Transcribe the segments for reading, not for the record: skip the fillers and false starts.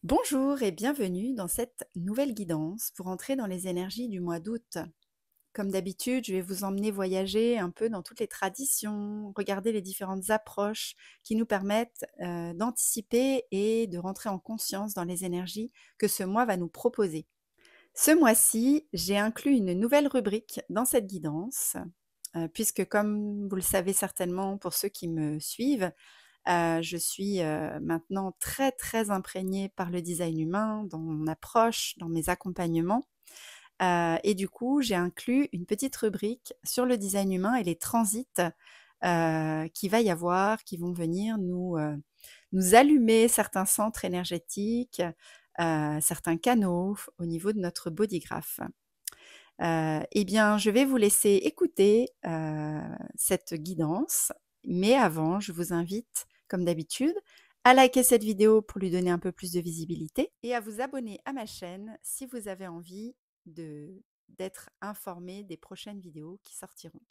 Bonjour et bienvenue dans cette nouvelle guidance pour entrer dans les énergies du mois d'août. Comme d'habitude, je vais vous emmener voyager un peu dans toutes les traditions, regarder les différentes approches qui nous permettent d'anticiper et de rentrer en conscience dans les énergies que ce mois va nous proposer. Ce mois-ci, j'ai inclus une nouvelle rubrique dans cette guidance, puisque comme vous le savez certainement pour ceux qui me suivent, je suis, maintenant très, très imprégnée par le design humain, dans mon approche, dans mes accompagnements, et du coup, j'ai inclus une petite rubrique sur le design humain et les transits, qu'il va y avoir, qui vont venir nous allumer certains centres énergétiques, certains canaux au niveau de notre bodygraph. Eh bien, je vais vous laisser écouter, cette guidance, mais avant, je vous invite, comme d'habitude, à liker cette vidéo pour lui donner un peu plus de visibilité et à vous abonner à ma chaîne si vous avez envie d'être informé des prochaines vidéos qui sortiront.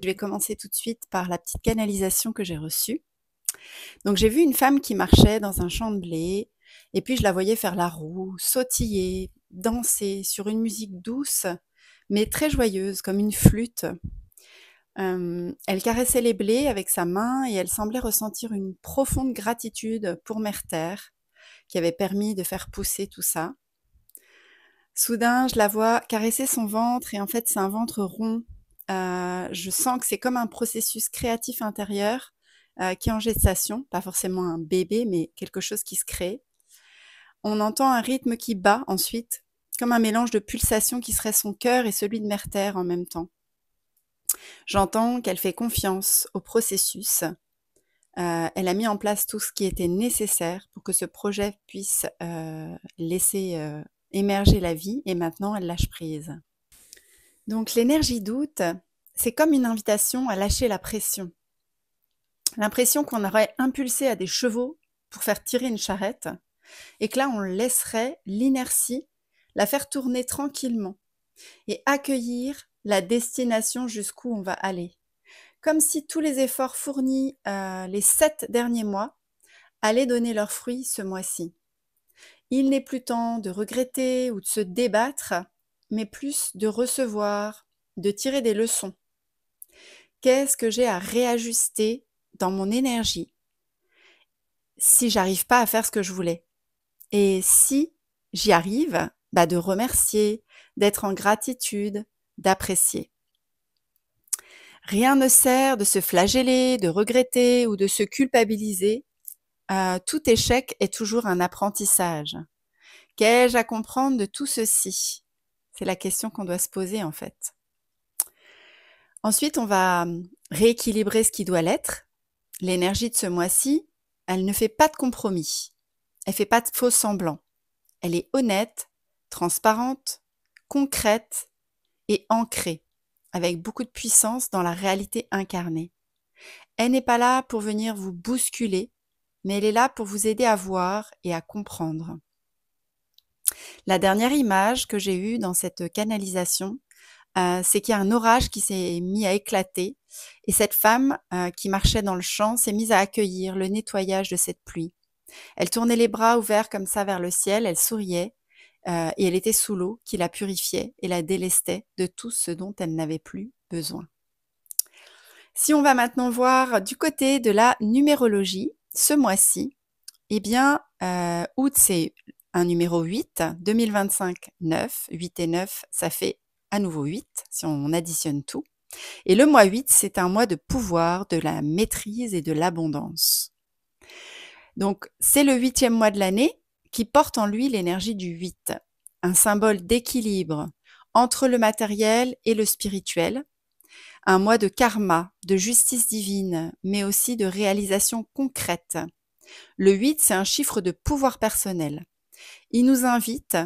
Je vais commencer tout de suite par la petite canalisation que j'ai reçue. Donc j'ai vu une femme qui marchait dans un champ de blé et puis je la voyais faire la roue, sautiller, danser sur une musique douce, mais très joyeuse, comme une flûte. Elle caressait les blés avec sa main et elle semblait ressentir une profonde gratitude pour Mère Terre, qui avait permis de faire pousser tout ça. Soudain, je la vois caresser son ventre et en fait, c'est un ventre rond. Je sens que c'est comme un processus créatif intérieur, qui est en gestation, pas forcément un bébé, mais quelque chose qui se crée. On entend un rythme qui bat ensuite, comme un mélange de pulsations qui serait son cœur et celui de Mère Terre en même temps. J'entends qu'elle fait confiance au processus. Elle a mis en place tout ce qui était nécessaire pour que ce projet puisse laisser émerger la vie et maintenant elle lâche prise. Donc l'énergie d'août, c'est comme une invitation à lâcher la pression. L'impression qu'on aurait impulsé à des chevaux pour faire tirer une charrette et que là on laisserait l'inertie la faire tourner tranquillement et accueillir la destination jusqu'où on va aller. Comme si tous les efforts fournis les 7 derniers mois allaient donner leurs fruits ce mois-ci. Il n'est plus temps de regretter ou de se débattre, mais plus de recevoir, de tirer des leçons. Qu'est-ce que j'ai à réajuster dans mon énergie si j'arrive pas à faire ce que je voulais? Et si j'y arrive, de remercier, d'être en gratitude, d'apprécier. Rien ne sert de se flageller, de regretter ou de se culpabiliser. Tout échec est toujours un apprentissage. Qu'ai-je à comprendre de tout ceci? C'est la question qu'on doit se poser en fait. Ensuite, on va rééquilibrer ce qui doit l'être. L'énergie de ce mois-ci, elle ne fait pas de compromis. Elle fait pas de faux semblants. Elle est honnête, transparente, concrète et ancrée, avec beaucoup de puissance dans la réalité incarnée. Elle n'est pas là pour venir vous bousculer, mais elle est là pour vous aider à voir et à comprendre. La dernière image que j'ai eue dans cette canalisation, c'est qu'il y a un orage qui s'est mis à éclater et cette femme, qui marchait dans le champ s'est mise à accueillir le nettoyage de cette pluie. Elle tournait les bras ouverts comme ça vers le ciel, elle souriait, et elle était sous l'eau qui la purifiait et la délestait de tout ce dont elle n'avait plus besoin. Si on va maintenant voir du côté de la numérologie, ce mois-ci, eh bien, août, c'est un numéro 8, 2025, 9. 8 et 9, ça fait à nouveau 8, si on additionne tout. Et le mois 8, c'est un mois de pouvoir, de la maîtrise et de l'abondance. Donc, c'est le 8e mois de l'année qui porte en lui l'énergie du 8, un symbole d'équilibre entre le matériel et le spirituel, un mois de karma, de justice divine, mais aussi de réalisation concrète. Le 8, c'est un chiffre de pouvoir personnel. Il nous invite,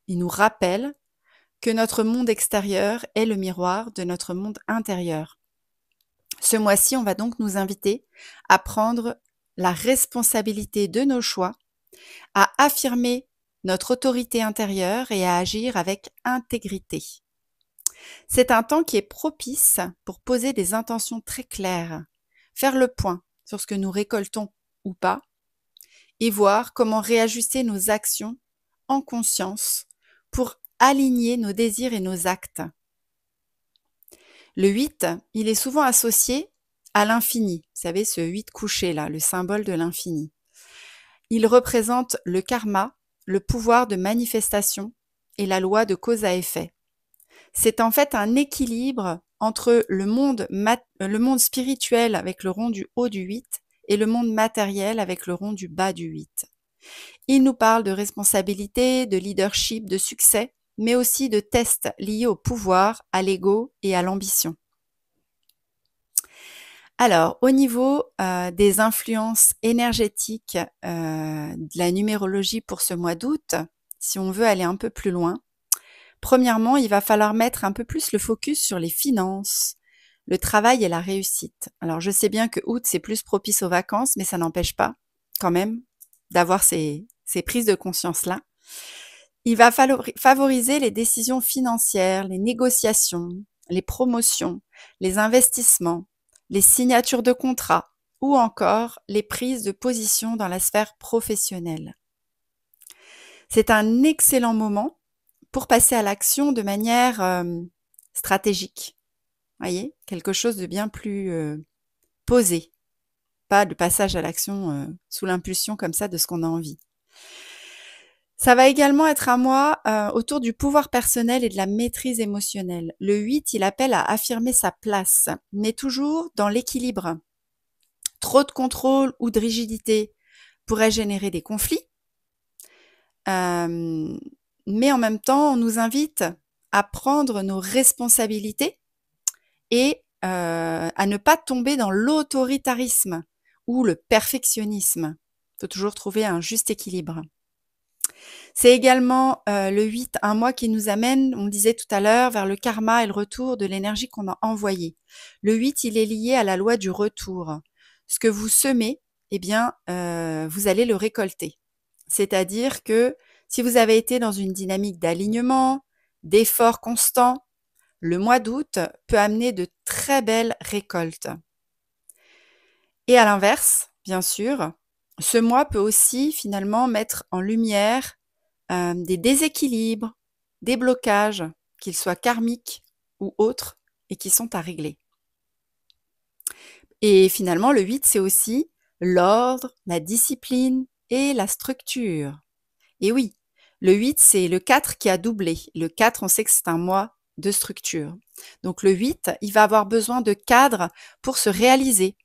il nous rappelle que notre monde extérieur est le miroir de notre monde intérieur. Ce mois-ci, on va donc nous inviter à prendre la responsabilité de nos choix, à affirmer notre autorité intérieure et à agir avec intégrité. C'est un temps qui est propice pour poser des intentions très claires, faire le point sur ce que nous récoltons ou pas, et voir comment réajuster nos actions en conscience pour aligner nos désirs et nos actes. Le 8, il est souvent associé à l'infini. Vous savez, ce 8 couché là, le symbole de l'infini. Il représente le karma, le pouvoir de manifestation et la loi de cause à effet. C'est en fait un équilibre entre le monde spirituel avec le rond du haut du 8 et le monde matériel avec le rond du bas du 8. Il nous parle de responsabilité, de leadership, de succès, mais aussi de tests liés au pouvoir, à l'ego et à l'ambition. Alors, au niveau des influences énergétiques de la numérologie pour ce mois d'août, si on veut aller un peu plus loin, premièrement, il va falloir mettre un peu plus le focus sur les finances, le travail et la réussite. Alors, je sais bien que août, c'est plus propice aux vacances, mais ça n'empêche pas quand même d'avoir ces prises de conscience-là. Il va favoriser les décisions financières, les négociations, les promotions, les investissements, les signatures de contrats ou encore les prises de position dans la sphère professionnelle. C'est un excellent moment pour passer à l'action de manière stratégique. Voyez, quelque chose de bien plus posé, pas de passage à l'action sous l'impulsion comme ça de ce qu'on a envie. Ça va également être un mois autour du pouvoir personnel et de la maîtrise émotionnelle. Le 8, il appelle à affirmer sa place, mais toujours dans l'équilibre. Trop de contrôle ou de rigidité pourrait générer des conflits, mais en même temps, on nous invite à prendre nos responsabilités et à ne pas tomber dans l'autoritarisme ou le perfectionnisme. Il faut toujours trouver un juste équilibre. C'est également le 8, un mois qui nous amène, on le disait tout à l'heure, vers le karma et le retour de l'énergie qu'on a envoyée. Le 8, il est lié à la loi du retour. Ce que vous semez, eh bien, vous allez le récolter. C'est-à-dire que si vous avez été dans une dynamique d'alignement, d'effort constant, le mois d'août peut amener de très belles récoltes. Et à l'inverse, bien sûr, ce mois peut aussi finalement mettre en lumière des déséquilibres, des blocages, qu'ils soient karmiques ou autres, et qui sont à régler. Et finalement, le 8, c'est aussi l'ordre, la discipline et la structure. Et oui, le 8, c'est le 4 qui a doublé. Le 4, on sait que c'est un mois de structure. Donc le 8, il va avoir besoin de cadre pour se réaliser.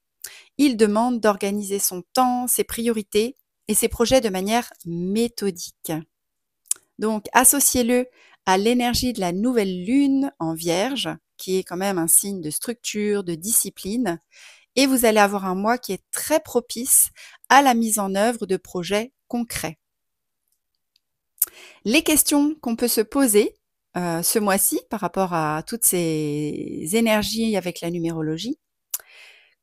Il demande d'organiser son temps, ses priorités et ses projets de manière méthodique. Donc, associez-le à l'énergie de la nouvelle lune en Vierge, qui est quand même un signe de structure, de discipline, et vous allez avoir un mois qui est très propice à la mise en œuvre de projets concrets. Les questions qu'on peut se poser ce mois-ci par rapport à toutes ces énergies avec la numérologie.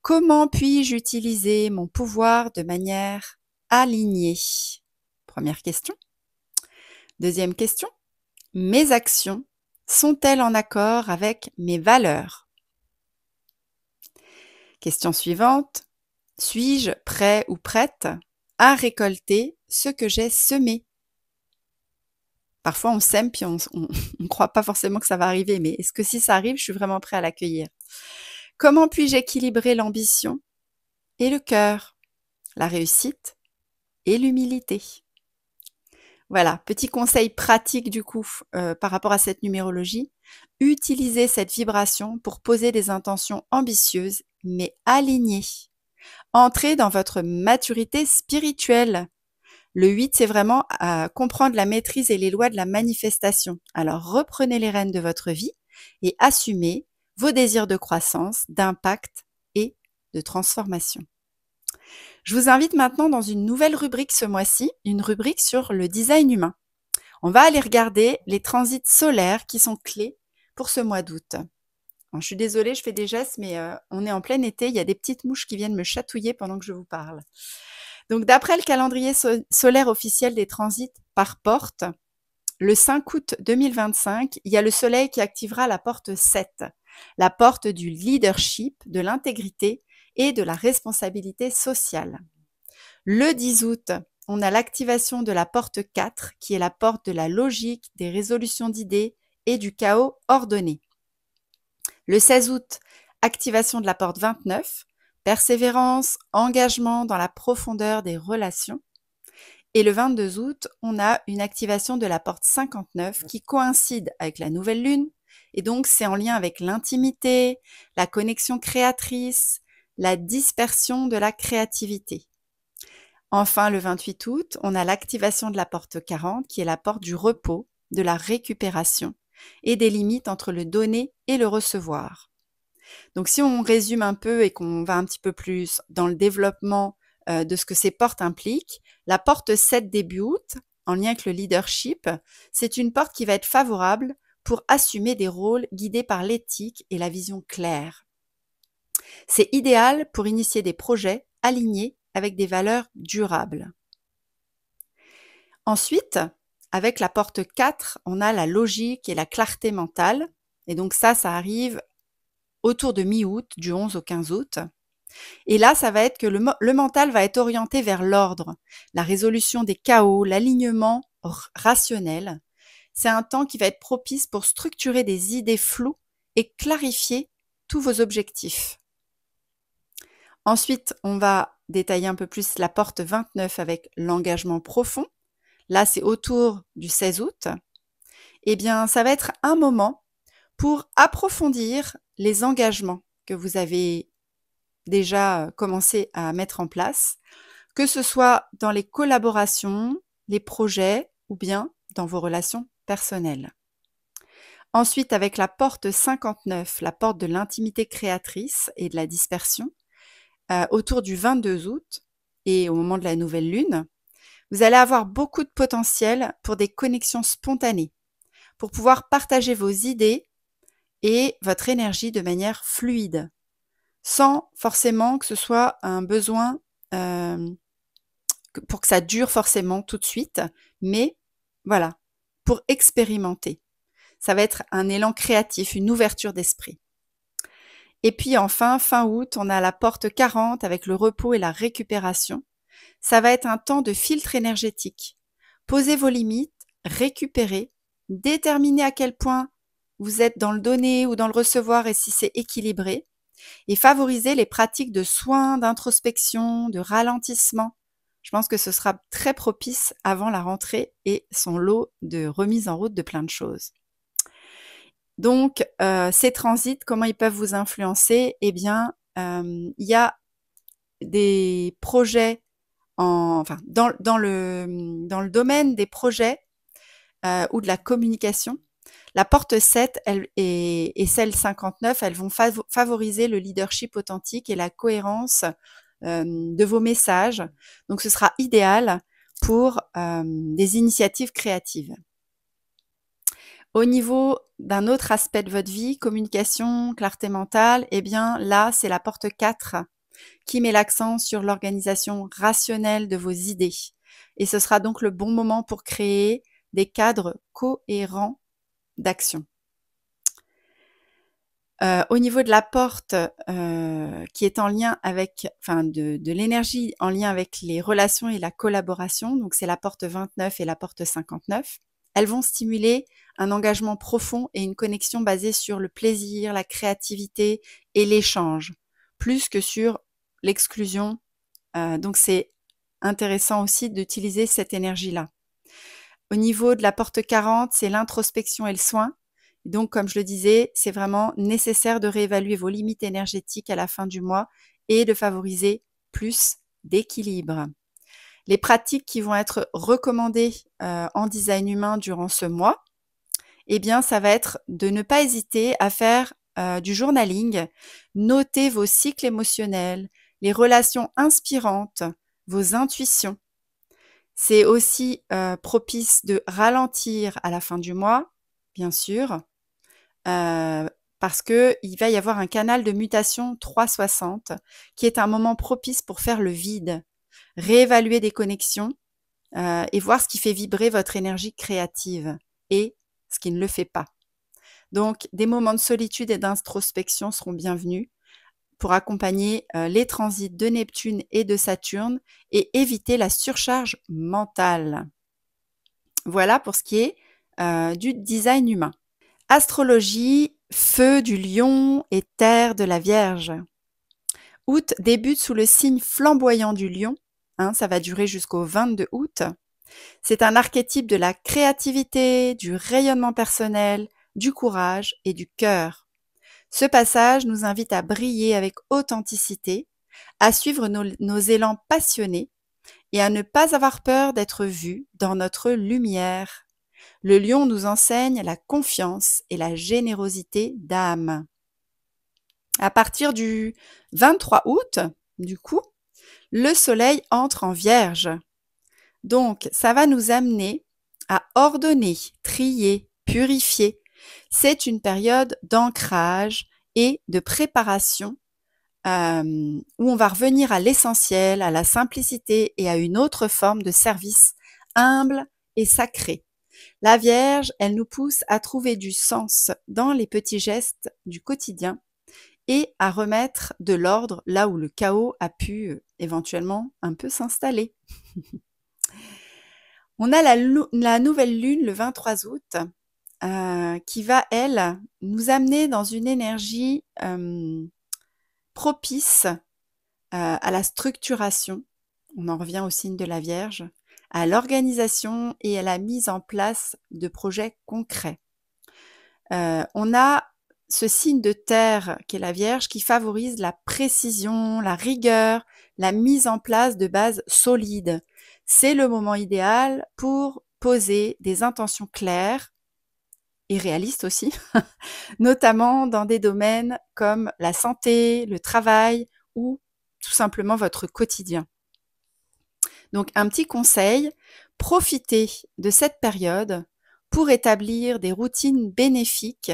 Comment puis-je utiliser mon pouvoir de manière alignée? Première question. Deuxième question. Mes actions sont-elles en accord avec mes valeurs? Question suivante. Suis-je prêt ou prête à récolter ce que j'ai semé? Parfois, on sème puis on ne croit pas forcément que ça va arriver, mais est-ce que si ça arrive, je suis vraiment prêt à l'accueillir? Comment puis-je équilibrer l'ambition et le cœur, la réussite et l'humilité? Voilà, petit conseil pratique du coup par rapport à cette numérologie. Utilisez cette vibration pour poser des intentions ambitieuses mais alignées. Entrez dans votre maturité spirituelle. Le 8, c'est vraiment comprendre la maîtrise et les lois de la manifestation. Alors reprenez les rênes de votre vie et assumez vos désirs de croissance, d'impact et de transformation. Je vous invite maintenant dans une nouvelle rubrique ce mois-ci, une rubrique sur le design humain. On va aller regarder les transits solaires qui sont clés pour ce mois d'août. Je suis désolée, je fais des gestes, mais on est en plein été, il y a des petites mouches qui viennent me chatouiller pendant que je vous parle. Donc d'après le calendrier solaire officiel des transits par porte, le 5 août 2025, il y a le soleil qui activera la porte 7, la porte du leadership, de l'intégrité et de la responsabilité sociale. Le 10 août, on a l'activation de la porte 4, qui est la porte de la logique, des résolutions d'idées et du chaos ordonné. Le 16 août, activation de la porte 29, persévérance, engagement dans la profondeur des relations. Et le 22 août, on a une activation de la porte 59 qui coïncide avec la nouvelle lune. Et donc, c'est en lien avec l'intimité, la connexion créatrice, la dispersion de la créativité. Enfin, le 28 août, on a l'activation de la porte 40 qui est la porte du repos, de la récupération et des limites entre le donner et le recevoir. Donc, si on résume un peu et qu'on va un petit peu plus dans le développement de ce que ces portes impliquent, la porte 7 début août, en lien avec le leadership, c'est une porte qui va être favorable pour assumer des rôles guidés par l'éthique et la vision claire. C'est idéal pour initier des projets alignés avec des valeurs durables. Ensuite, avec la porte 4, on a la logique et la clarté mentale. Et donc ça arrive autour de mi-août, du 11 au 15 août. Et là, ça va être que le mental va être orienté vers l'ordre, la résolution des chaos, l'alignement rationnel. C'est un temps qui va être propice pour structurer des idées floues et clarifier tous vos objectifs. Ensuite, on va détailler un peu plus la porte 29 avec l'engagement profond. Là, c'est autour du 16 août. Eh bien, ça va être un moment pour approfondir les engagements que vous avez déjà commencé à mettre en place, que ce soit dans les collaborations, les projets ou bien dans vos relations personnelles. Ensuite, avec la porte 59, la porte de l'intimité créatrice et de la dispersion, autour du 22 août et au moment de la nouvelle lune, vous allez avoir beaucoup de potentiel pour des connexions spontanées, pour pouvoir partager vos idées et votre énergie de manière fluide, sans forcément que ce soit un besoin pour que ça dure forcément tout de suite, mais voilà, pour expérimenter. Ça va être un élan créatif, une ouverture d'esprit. Et puis enfin, fin août, on a la porte 40 avec le repos et la récupération. Ça va être un temps de filtre énergétique. Posez vos limites, récupérez, déterminez à quel point vous êtes dans le donner ou dans le recevoir et si c'est équilibré, et favorisez les pratiques de soins, d'introspection, de ralentissement. Je pense que ce sera très propice avant la rentrée et son lot de remise en route de plein de choses. Donc, ces transits, comment ils peuvent vous influencer? Eh bien, il y a des projets dans le domaine des projets ou de la communication. La porte 7 et celle 59, elles vont favoriser le leadership authentique et la cohérence de vos messages. Donc, ce sera idéal pour des initiatives créatives. Au niveau d'un autre aspect de votre vie, communication, clarté mentale, eh bien là, c'est la porte 4 qui met l'accent sur l'organisation rationnelle de vos idées. Et ce sera donc le bon moment pour créer des cadres cohérents d'action. Au niveau de la porte qui est en lien avec, de l'énergie en lien avec les relations et la collaboration, donc c'est la porte 29 et la porte 59, elles vont stimuler un engagement profond et une connexion basée sur le plaisir, la créativité et l'échange, plus que sur l'exclusion. Donc c'est intéressant aussi d'utiliser cette énergie-là. Au niveau de la porte 40, c'est l'introspection et le soin. Donc, comme je le disais, c'est vraiment nécessaire de réévaluer vos limites énergétiques à la fin du mois et de favoriser plus d'équilibre. Les pratiques qui vont être recommandées en design humain durant ce mois, eh bien, ça va être de ne pas hésiter à faire du journaling, noter vos cycles émotionnels, les relations inspirantes, vos intuitions. C'est aussi propice de ralentir à la fin du mois, bien sûr, parce qu'il va y avoir un canal de mutation 360 qui est un moment propice pour faire le vide, réévaluer des connexions et voir ce qui fait vibrer votre énergie créative. et ce qui ne le fait pas. Donc, des moments de solitude et d'introspection seront bienvenus pour accompagner les transits de Neptune et de Saturne et éviter la surcharge mentale. Voilà pour ce qui est du design humain. Astrologie, feu du lion et terre de la Vierge. Août débute sous le signe flamboyant du lion, ça va durer jusqu'au 22 août. C'est un archétype de la créativité, du rayonnement personnel, du courage et du cœur. Ce passage nous invite à briller avec authenticité, à suivre nos élans passionnés et à ne pas avoir peur d'être vus dans notre lumière. Le lion nous enseigne la confiance et la générosité d'âme. À partir du 23 août, du coup, le soleil entre en Vierge. Donc, ça va nous amener à ordonner, trier, purifier. C'est une période d'ancrage et de préparation où on va revenir à l'essentiel, à la simplicité et à une autre forme de service humble et sacré. La Vierge, elle nous pousse à trouver du sens dans les petits gestes du quotidien et à remettre de l'ordre là où le chaos a pu éventuellement un peu s'installer. On a la nouvelle lune le 23 août qui va, elle, nous amener dans une énergie propice à la structuration. On en revient au signe de la Vierge, à l'organisation et à la mise en place de projets concrets. On a ce signe de terre qu'est la Vierge qui favorise la précision, la rigueur, la mise en place de bases solides. C'est le moment idéal pour poser des intentions claires et réalistes aussi, notamment dans des domaines comme la santé, le travail ou tout simplement votre quotidien. Donc un petit conseil, profitez de cette période pour établir des routines bénéfiques.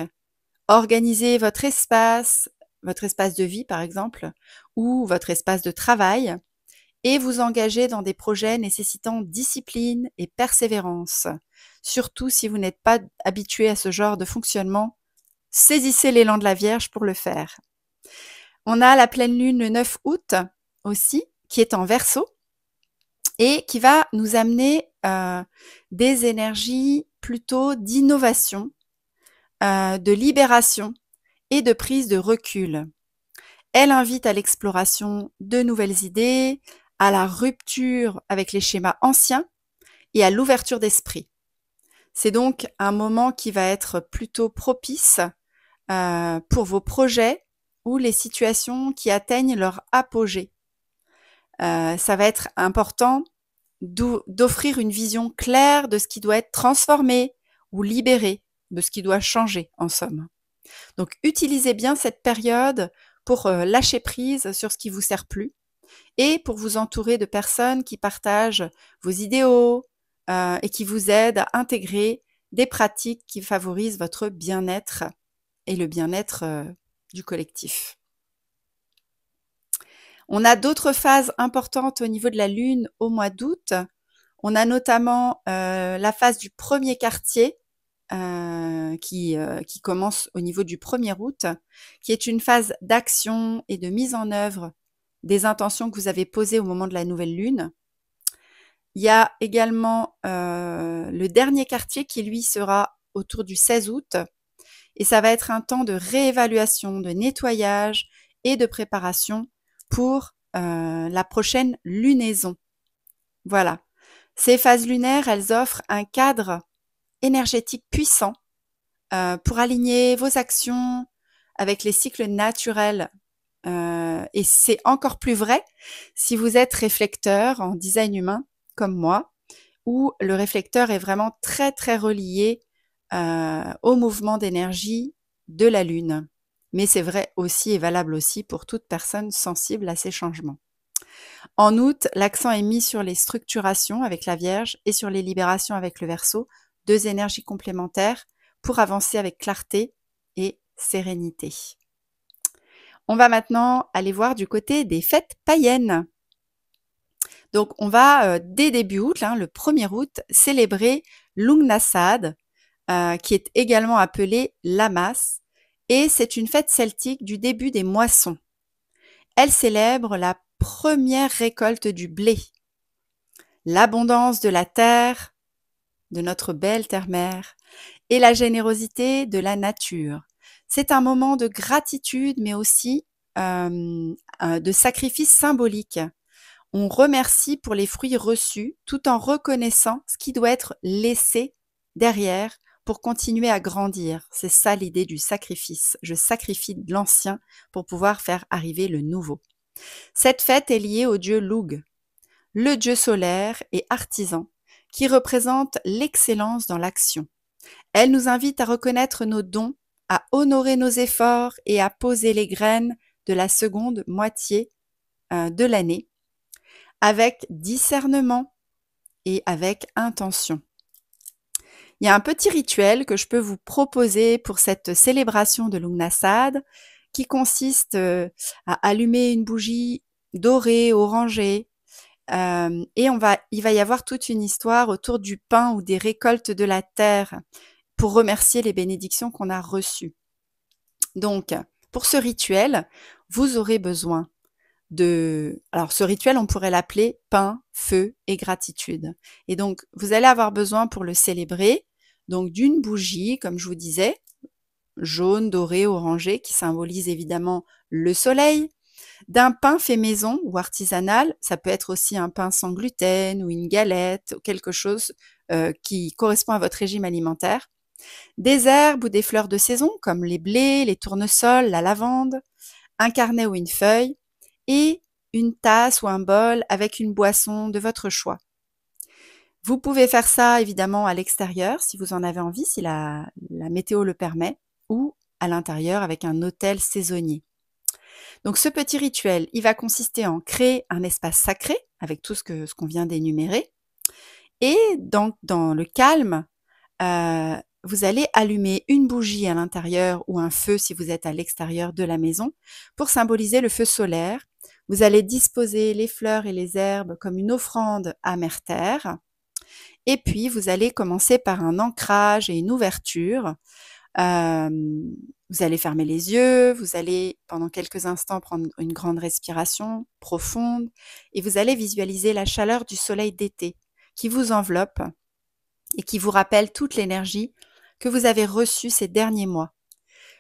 Organisez votre espace de vie par exemple, ou votre espace de travail, et vous engagez dans des projets nécessitant discipline et persévérance. Surtout si vous n'êtes pas habitué à ce genre de fonctionnement, saisissez l'élan de la Vierge pour le faire. On a la pleine lune le 9 août aussi, qui est en Verseau, et qui va nous amener des énergies plutôt d'innovation, de libération et de prise de recul. Elle invite à l'exploration de nouvelles idées, à la rupture avec les schémas anciens et à l'ouverture d'esprit. C'est donc un moment qui va être plutôt propice pour vos projets ou les situations qui atteignent leur apogée. Ça va être important d'offrir une vision claire de ce qui doit être transformé ou libéré, de ce qui doit changer en somme. Donc utilisez bien cette période pour lâcher prise sur ce qui vous sert plus et pour vous entourer de personnes qui partagent vos idéaux et qui vous aident à intégrer des pratiques qui favorisent votre bien-être et le bien-être du collectif. On a d'autres phases importantes au niveau de la Lune au mois d'août. On a notamment la phase du premier quartier qui commence au niveau du 1er août, qui est une phase d'action et de mise en œuvre des intentions que vous avez posées au moment de la nouvelle lune. Il y a également le dernier quartier qui, lui, sera autour du 16 août. Et ça va être un temps de réévaluation, de nettoyage et de préparation pour la prochaine lunaison. Voilà. Ces phases lunaires, elles offrent un cadre énergétique puissant pour aligner vos actions avec les cycles naturels. Et c'est encore plus vrai si vous êtes réflecteur en design humain comme moi, où le réflecteur est vraiment très très relié au mouvement d'énergie de la Lune. Mais c'est vrai aussi et valable aussi pour toute personne sensible à ces changements. En août, l'accent est mis sur les structurations avec la Vierge et sur les libérations avec le Verseau, deux énergies complémentaires pour avancer avec clarté et sérénité. On va maintenant aller voir du côté des fêtes païennes. Donc on va dès début août, le 1er août, célébrer Lungnasad, qui est également appelée Lammas, et c'est une fête celtique du début des moissons. Elle célèbre la première récolte du blé, l'abondance de la terre, de notre belle terre-mère, et la générosité de la nature. C'est un moment de gratitude, mais aussi de sacrifice symbolique. On remercie pour les fruits reçus tout en reconnaissant ce qui doit être laissé derrière pour continuer à grandir. C'est ça l'idée du sacrifice. Je sacrifie de l'ancien pour pouvoir faire arriver le nouveau. Cette fête est liée au dieu Lugh, le dieu solaire et artisan, qui représente l'excellence dans l'action. Elle nous invite à reconnaître nos dons, à honorer nos efforts et à poser les graines de la seconde moitié de l'année avec discernement et avec intention. Il y a un petit rituel que je peux vous proposer pour cette célébration de Lughnasadh qui consiste à allumer une bougie dorée, orangée, et il va y avoir toute une histoire autour du pain ou des récoltes de la terre pour remercier les bénédictions qu'on a reçues. Donc, pour ce rituel, vous aurez besoin alors ce rituel, on pourrait l'appeler pain, feu et gratitude. Et donc, vous allez avoir besoin pour le célébrer, donc d'une bougie, comme je vous disais, jaune, doré, orangé, qui symbolise évidemment le soleil, d'un pain fait maison ou artisanal, ça peut être aussi un pain sans gluten ou une galette, ou quelque chose qui correspond à votre régime alimentaire, des herbes ou des fleurs de saison comme les blés, les tournesols, la lavande, un carnet ou une feuille, et une tasse ou un bol avec une boisson de votre choix. Vous pouvez faire ça évidemment à l'extérieur si vous en avez envie, si la météo le permet, ou à l'intérieur avec un autel saisonnier. Donc ce petit rituel, il va consister en créer un espace sacré avec tout ce qu'on vient d'énumérer, et dans le calme, vous allez allumer une bougie à l'intérieur ou un feu si vous êtes à l'extérieur de la maison pour symboliser le feu solaire. Vous allez disposer les fleurs et les herbes comme une offrande à Mère Terre. Et puis, vous allez commencer par un ancrage et une ouverture. Vous allez fermer les yeux, vous allez pendant quelques instants prendre une grande respiration profonde et vous allez visualiser la chaleur du soleil d'été qui vous enveloppe et qui vous rappelle toute l'énergie que vous avez reçue ces derniers mois.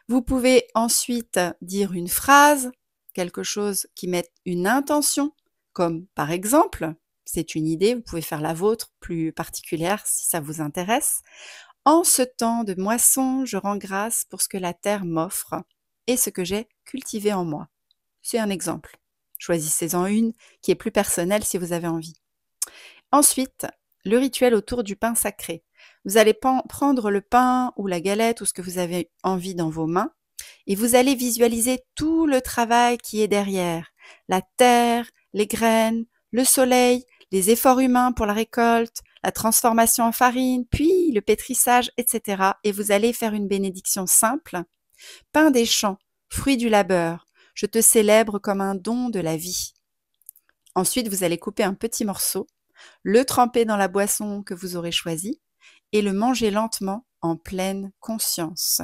Vous pouvez ensuite dire une phrase, quelque chose qui mette une intention, comme par exemple, c'est une idée, vous pouvez faire la vôtre plus particulière si ça vous intéresse. En ce temps de moisson, je rends grâce pour ce que la terre m'offre et ce que j'ai cultivé en moi. C'est un exemple. Choisissez-en une qui est plus personnelle si vous avez envie. Ensuite, le rituel autour du pain sacré. Vous allez prendre le pain ou la galette ou ce que vous avez envie dans vos mains et vous allez visualiser tout le travail qui est derrière. La terre, les graines, le soleil, les efforts humains pour la récolte, la transformation en farine, puis le pétrissage, etc. Et vous allez faire une bénédiction simple. Pain des champs, fruit du labeur, je te célèbre comme un don de la vie. Ensuite, vous allez couper un petit morceau, le tremper dans la boisson que vous aurez choisie et le manger lentement en pleine conscience.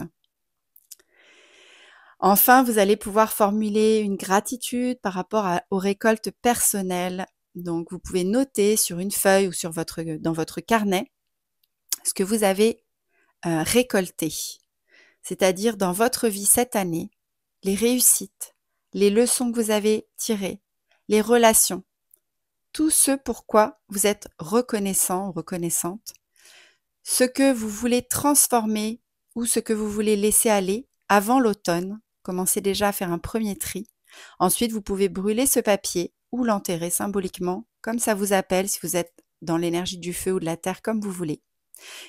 Enfin, vous allez pouvoir formuler une gratitude par rapport aux récoltes personnelles. Donc, vous pouvez noter sur une feuille ou dans votre carnet ce que vous avez récolté. C'est-à-dire dans votre vie cette année, les réussites, les leçons que vous avez tirées, les relations, tout ce pourquoi vous êtes reconnaissant ou reconnaissante, ce que vous voulez transformer ou ce que vous voulez laisser aller avant l'automne. Commencez déjà à faire un premier tri. Ensuite, vous pouvez brûler ce papier ou l'enterrer symboliquement, comme ça vous appelle, si vous êtes dans l'énergie du feu ou de la terre, comme vous voulez.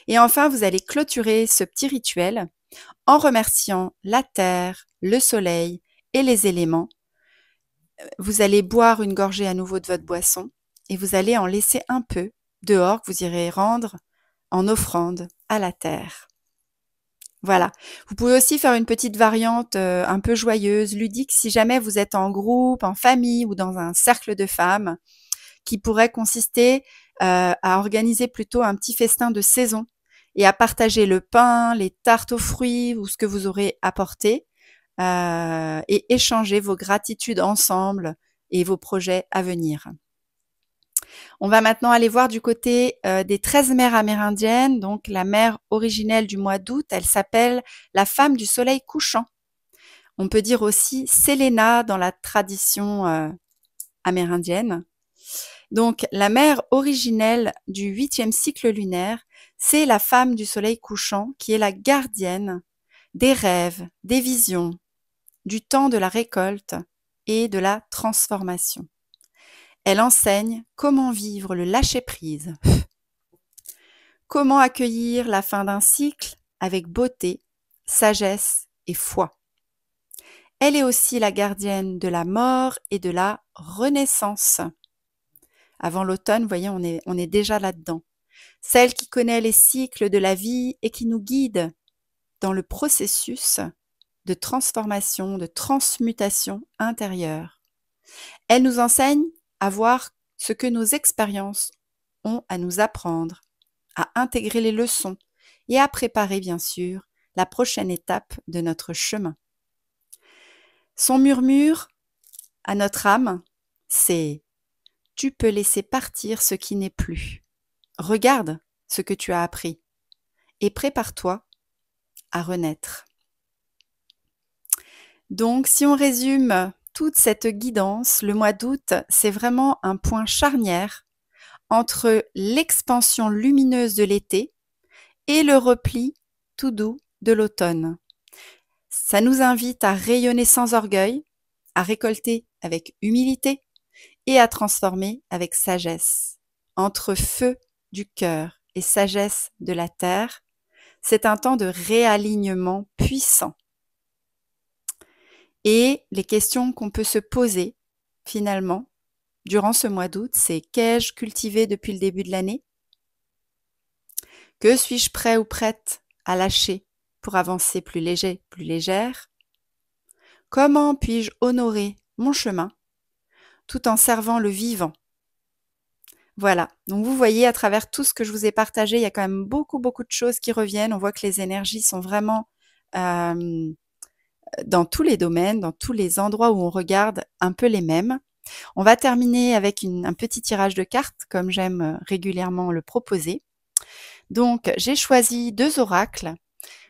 Et enfin, vous allez clôturer ce petit rituel en remerciant la terre, le soleil et les éléments. Vous allez boire une gorgée à nouveau de votre boisson et vous allez en laisser un peu dehors que vous irez rendre en offrande à la terre. Voilà. Vous pouvez aussi faire une petite variante un peu joyeuse, ludique, si jamais vous êtes en groupe, en famille ou dans un cercle de femmes, qui pourrait consister à organiser plutôt un petit festin de saison et à partager le pain, les tartes aux fruits ou ce que vous aurez apporté et échanger vos gratitudes ensemble et vos projets à venir. On va maintenant aller voir du côté des 13 mères amérindiennes. Donc la mère originelle du mois d'août, elle s'appelle la femme du soleil couchant. On peut dire aussi Selena dans la tradition amérindienne. Donc la mère originelle du 8e cycle lunaire, c'est la femme du soleil couchant qui est la gardienne des rêves, des visions, du temps de la récolte et de la transformation. Elle enseigne comment vivre le lâcher-prise, comment accueillir la fin d'un cycle avec beauté, sagesse et foi. Elle est aussi la gardienne de la mort et de la renaissance. Avant l'automne, vous voyez, on est déjà là-dedans. Celle qui connaît les cycles de la vie et qui nous guide dans le processus de transformation, de transmutation intérieure. Elle nous enseigne à voir ce que nos expériences ont à nous apprendre, à intégrer les leçons et à préparer bien sûr la prochaine étape de notre chemin. Son murmure à notre âme, c'est « Tu peux laisser partir ce qui n'est plus. Regarde ce que tu as appris et prépare-toi à renaître. » Donc, si on résume toute cette guidance, le mois d'août, c'est vraiment un point charnière entre l'expansion lumineuse de l'été et le repli tout doux de l'automne. Ça nous invite à rayonner sans orgueil, à récolter avec humilité et à transformer avec sagesse. Entre feu du cœur et sagesse de la terre, c'est un temps de réalignement puissant. Et les questions qu'on peut se poser, finalement, durant ce mois d'août, c'est qu'ai-je cultivé depuis le début de l'année? Que suis-je prêt ou prête à lâcher pour avancer plus léger, plus légère? Comment puis-je honorer mon chemin tout en servant le vivant? Voilà, donc vous voyez à travers tout ce que je vous ai partagé, il y a quand même beaucoup de choses qui reviennent. On voit que les énergies sont vraiment dans tous les domaines, dans tous les endroits où on regarde, un peu les mêmes. On va terminer avec un petit tirage de cartes, comme j'aime régulièrement le proposer. Donc, j'ai choisi 2 oracles.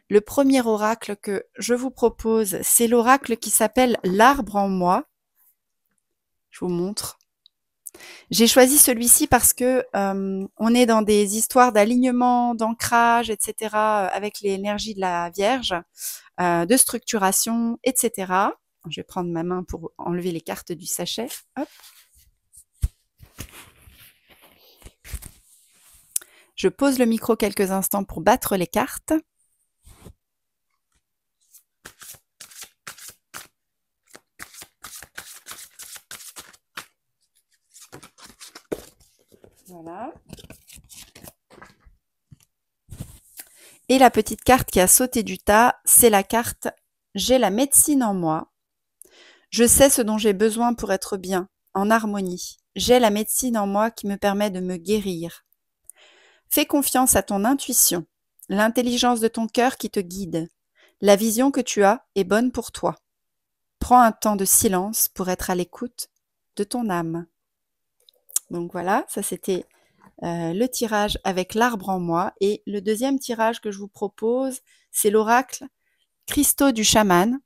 Le premier oracle que je vous propose, c'est l'oracle qui s'appelle l'arbre en moi. Je vous montre. J'ai choisi celui-ci parce que on est dans des histoires d'alignement, d'ancrage, etc., avec l'énergie de la Vierge, de structuration, etc. Je vais prendre ma main pour enlever les cartes du sachet. Hop. Je pose le micro quelques instants pour battre les cartes. Voilà. Et la petite carte qui a sauté du tas, c'est la carte « J'ai la médecine en moi. Je sais ce dont j'ai besoin pour être bien, en harmonie. J'ai la médecine en moi qui me permet de me guérir. » Fais confiance à ton intuition, l'intelligence de ton cœur qui te guide. La vision que tu as est bonne pour toi. Prends un temps de silence pour être à l'écoute de ton âme. Donc voilà, ça c'était le tirage avec l'arbre en moi. Et le deuxième tirage que je vous propose, c'est l'oracle Cristaux du chaman.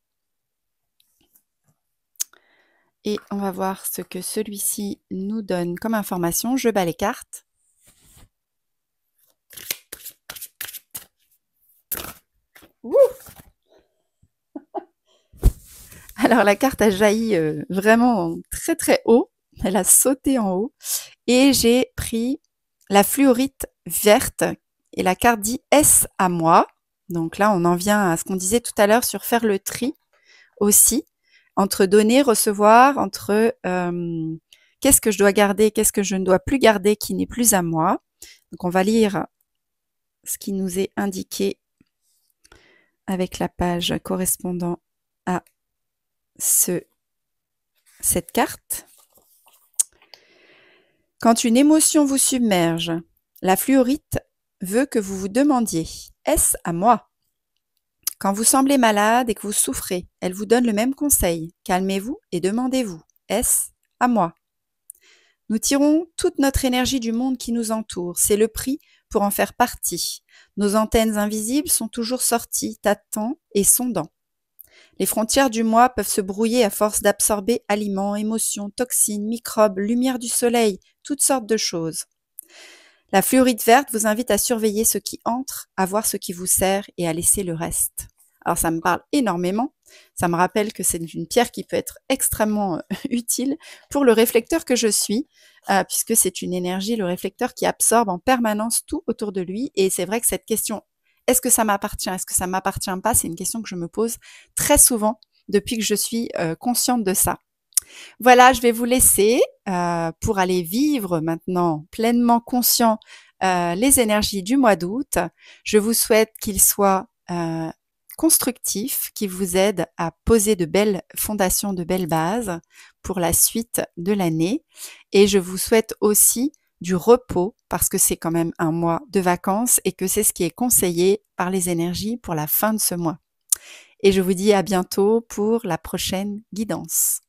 Et on va voir ce que celui-ci nous donne comme information. Je bats les cartes. Ouh! Alors la carte a jailli vraiment très haut. Elle a sauté en haut. Et j'ai pris la fluorite verte. Et la carte dit « Est-ce à moi ?» Donc là, on en vient à ce qu'on disait tout à l'heure sur faire le tri aussi, entre donner, recevoir, entre qu'est-ce que je dois garder, qu'est-ce que je ne dois plus garder, qui n'est plus à moi. Donc on va lire ce qui nous est indiqué avec la page correspondant à cette carte. Quand une émotion vous submerge, la fluorite veut que vous vous demandiez: est-ce à moi? Quand vous semblez malade et que vous souffrez, elle vous donne le même conseil: calmez-vous et demandez-vous: est-ce à moi? Nous tirons toute notre énergie du monde qui nous entoure, c'est le prix pour en faire partie. Nos antennes invisibles sont toujours sorties, tâtant et sondant. Les frontières du moi peuvent se brouiller à force d'absorber aliments, émotions, toxines, microbes, lumière du soleil, toutes sortes de choses. La fluorite verte vous invite à surveiller ce qui entre, à voir ce qui vous sert et à laisser le reste. Alors ça me parle énormément, ça me rappelle que c'est une pierre qui peut être extrêmement utile pour le réflecteur que je suis, puisque c'est une énergie, le réflecteur, qui absorbe en permanence tout autour de lui. Et c'est vrai que cette question, est-ce que ça m'appartient, est-ce que ça ne m'appartient pas, c'est une question que je me pose très souvent depuis que je suis consciente de ça. Voilà, je vais vous laisser pour aller vivre maintenant pleinement conscient les énergies du mois d'août. Je vous souhaite qu'ils soient constructifs, qu'ils vous aident à poser de belles fondations, de belles bases pour la suite de l'année. Et je vous souhaite aussi du repos parce que c'est quand même un mois de vacances et que c'est ce qui est conseillé par les énergies pour la fin de ce mois. Et je vous dis à bientôt pour la prochaine guidance.